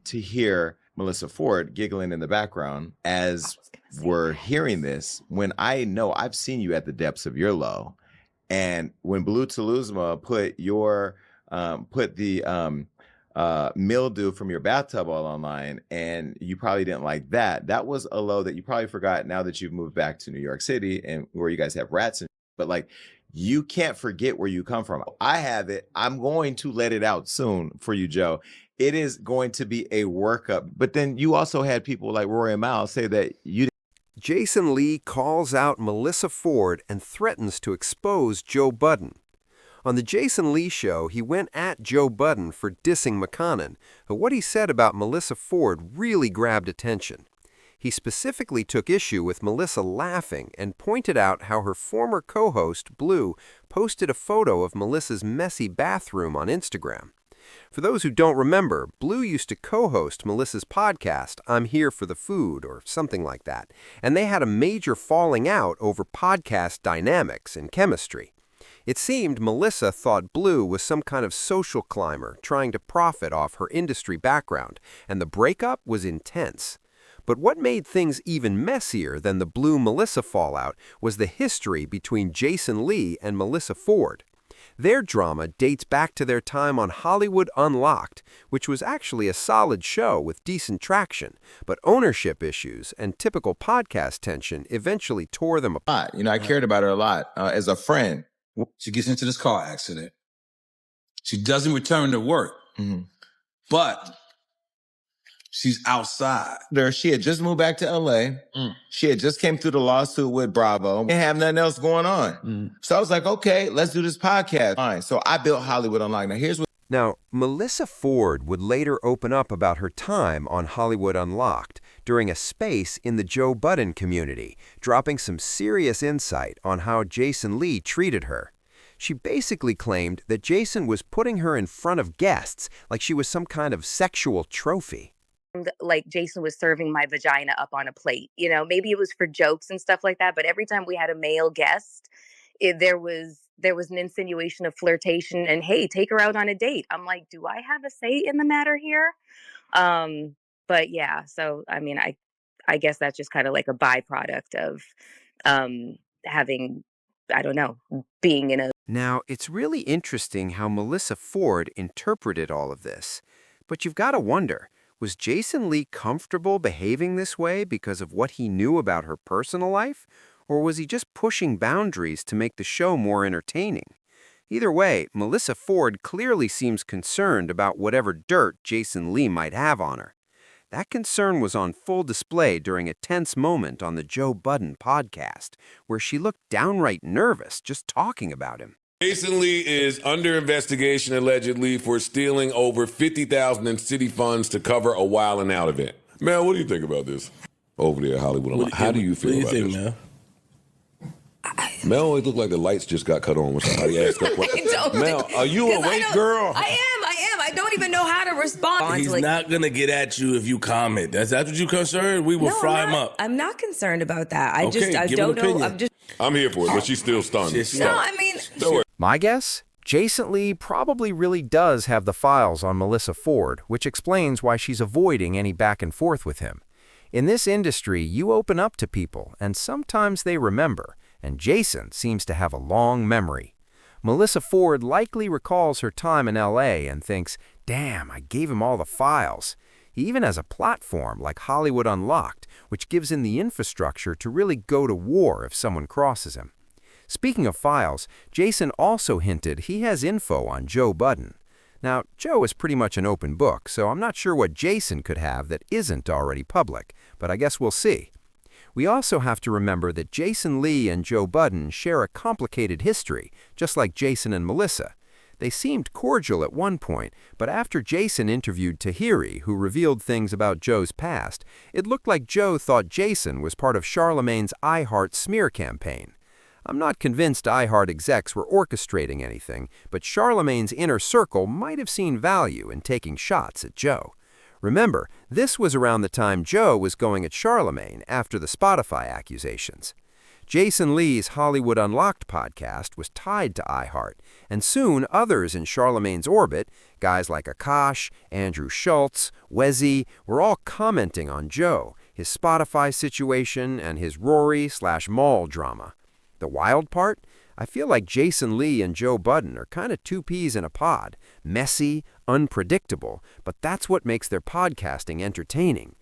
to hear Melyssa Ford giggling in the background as we're hearing this, when I know I've seen you at the depths of your low. And when Blue Taluzma put the mildew from your bathtub all online, and you probably didn't like that. That was a low that you probably forgot now that you've moved back to New York City and where you guys have rats. But like, you can't forget where you come from. I have it. I'm going to let it out soon for you, Joe. It is going to be a workup. But then you also had people like Rory and Miles say that you. Jason Lee calls out Melyssa Ford and threatens to expose Joe Budden. On the Jason Lee show, he went at Joe Budden for dissing McConaughey, but what he said about Melyssa Ford really grabbed attention. He specifically took issue with Melyssa laughing and pointed out how her former co-host, Blue, posted a photo of Melyssa's messy bathroom on Instagram. For those who don't remember, Blue used to co-host Melyssa's podcast, I'm Here for the Food, or something like that, and they had a major falling out over podcast dynamics and chemistry. It seemed Melyssa thought Blue was some kind of social climber trying to profit off her industry background, and the breakup was intense. But what made things even messier than the Blue-Melyssa fallout was the history between Jason Lee and Melyssa Ford. Their drama dates back to their time on Hollywood Unlocked, which was actually a solid show with decent traction, but ownership issues and typical podcast tension eventually tore them apart. You know, I cared about her a lot as a friend. She gets into this car accident. She doesn't return to work, but she's outside. She had just moved back to LA. She had just came through the lawsuit with Bravo. Didn't have nothing else going on. So I was like, okay, let's do this podcast. Fine. So I built Hollywood Unlocked. Now, Melyssa Ford would later open up about her time on Hollywood Unlocked during a space in the Joe Budden community, dropping some serious insight on how Jason Lee treated her. She basically claimed that Jason was putting her in front of guests like she was some kind of sexual trophy. Like Jason was serving my vagina up on a plate. You know, maybe it was for jokes and stuff like that, but every time we had a male guest, there was an insinuation of flirtation and, hey, take her out on a date. I'm like, do I have a say in the matter here? But yeah, so, I mean, I guess that's just kind of like a byproduct of having, I don't know, being in a... Now, it's really interesting how Melyssa Ford interpreted all of this. But you've got to wonder, was Jason Lee comfortable behaving this way because of what he knew about her personal life? Or was he just pushing boundaries to make the show more entertaining? Either way, Melyssa Ford clearly seems concerned about whatever dirt Jason Lee might have on her. That concern was on full display during a tense moment on the Joe Budden podcast, where she looked downright nervous just talking about him. Jason Lee is under investigation allegedly for stealing over $50,000 in city funds to cover a Wild 'N Out event. Mel, what do you think about this? Over there at Hollywood. How do you feel about this? Mel? Mel always look like the lights just got cut on when somebody asked that question. Mel, are you awake, girl? I am. I don't even know how to respond. He's not going to get at you if you comment. That's what you concerned? We will fry him up. I'm not concerned about that. I don't know. I'm here for it, but she's still stunned. No, I mean... My guess? Jason Lee probably really does have the files on Melyssa Ford, which explains why she's avoiding any back and forth with him. In this industry, you open up to people, and sometimes they remember, and Jason seems to have a long memory. Melyssa Ford likely recalls her time in LA and thinks, damn, I gave him all the files. He even has a platform like Hollywood Unlocked, which gives him the infrastructure to really go to war if someone crosses him. Speaking of files, Jason also hinted he has info on Joe Budden. Now, Joe is pretty much an open book, so I'm not sure what Jason could have that isn't already public, but I guess we'll see. We also have to remember that Jason Lee and Joe Budden share a complicated history, just like Jason and Melyssa. They seemed cordial at one point, but after Jason interviewed Tahiri, who revealed things about Joe's past, it looked like Joe thought Jason was part of Charlemagne's iHeart smear campaign. I'm not convinced iHeart execs were orchestrating anything, but Charlemagne's inner circle might have seen value in taking shots at Joe. Remember, this was around the time Joe was going at Charlemagne after the Spotify accusations. Jason Lee's Hollywood Unlocked podcast was tied to iHeart, and soon others in Charlemagne's orbit, guys like Akash, Andrew Schultz, Wezi, were all commenting on Joe, his Spotify situation, and his Rory/Maul drama. The wild part? I feel like Jason Lee and Joe Budden are kind of two peas in a pod, messy, unpredictable, but that's what makes their podcasting entertaining.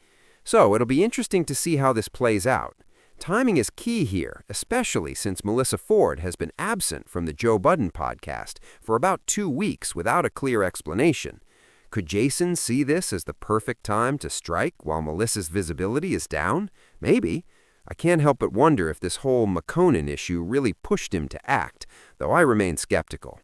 So it'll be interesting to see how this plays out. Timing is key here, especially since Melyssa Ford has been absent from the Joe Budden podcast for about 2 weeks without a clear explanation. Could Jason see this as the perfect time to strike while Melyssa's visibility is down? Maybe. I can't help but wonder if this whole McConan issue really pushed him to act, though I remain skeptical.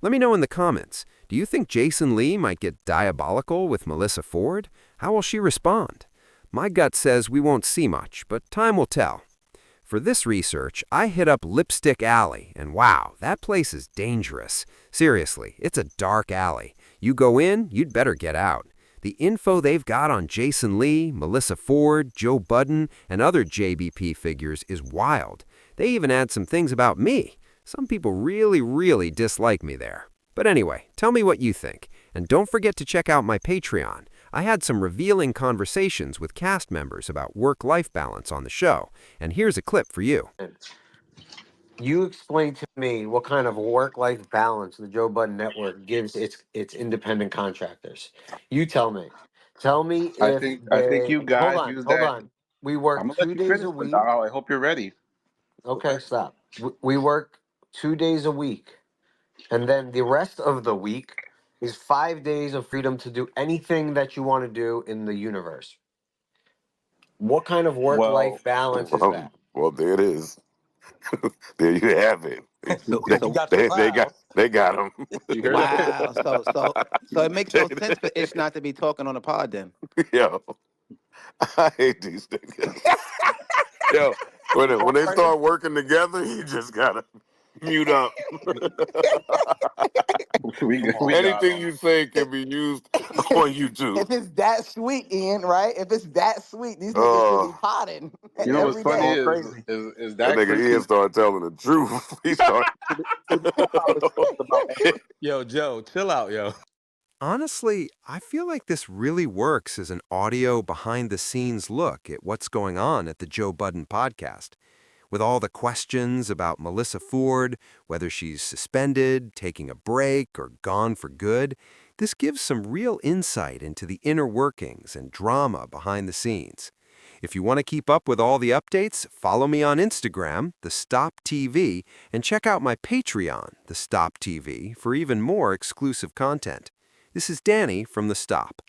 Let me know in the comments. Do you think Jason Lee might get diabolical with Melyssa Ford? How will she respond? My gut says we won't see much, but time will tell. For this research, I hit up Lipstick Alley, and wow, that place is dangerous. Seriously, it's a dark alley. You go in, you'd better get out. The info they've got on Jason Lee, Melyssa Ford, Joe Budden, and other JBP figures is wild. They even add some things about me. Some people really dislike me there. But anyway, tell me what you think. And don't forget to check out my Patreon. I had some revealing conversations with cast members about work-life balance on the show. And here's a clip for you. You explain to me what kind of work-life balance the Joe Budden Network gives its independent contractors. You tell me. Tell me if I think you guys use hold that. on. We I'm work gonna let 2 you days finish, a but week. I hope you're ready. Okay, stop. We work 2 days a week. And then the rest of the week is 5 days of freedom to do anything that you want to do in the universe. What kind of work-life Well, balance is that? Well, there it is. There you have it. So They, you got your they got him. you heard that? wow. So it makes no sense for Ish not to be talking on the pod then. Yo, I hate these niggas. Yo, when they start working together, you just gotta mute up. we got Anything 'em. you say can be used on YouTube. If it's that sweet, Ian, right? If it's that sweet, these niggas should be Oh, potting You know what's every funny day. is that that nigga Ian critique. started telling the truth. He started. Yo, Joe, chill out, yo. Honestly, I feel like this really works as an audio behind-the-scenes look at what's going on at the Joe Budden podcast. With all the questions about Melyssa Ford, whether she's suspended, taking a break, or gone for good, this gives some real insight into the inner workings and drama behind the scenes. If you want to keep up with all the updates, follow me on Instagram, The Stop TV, and check out my Patreon, The Stop TV, for even more exclusive content. This is Danny from The Stop.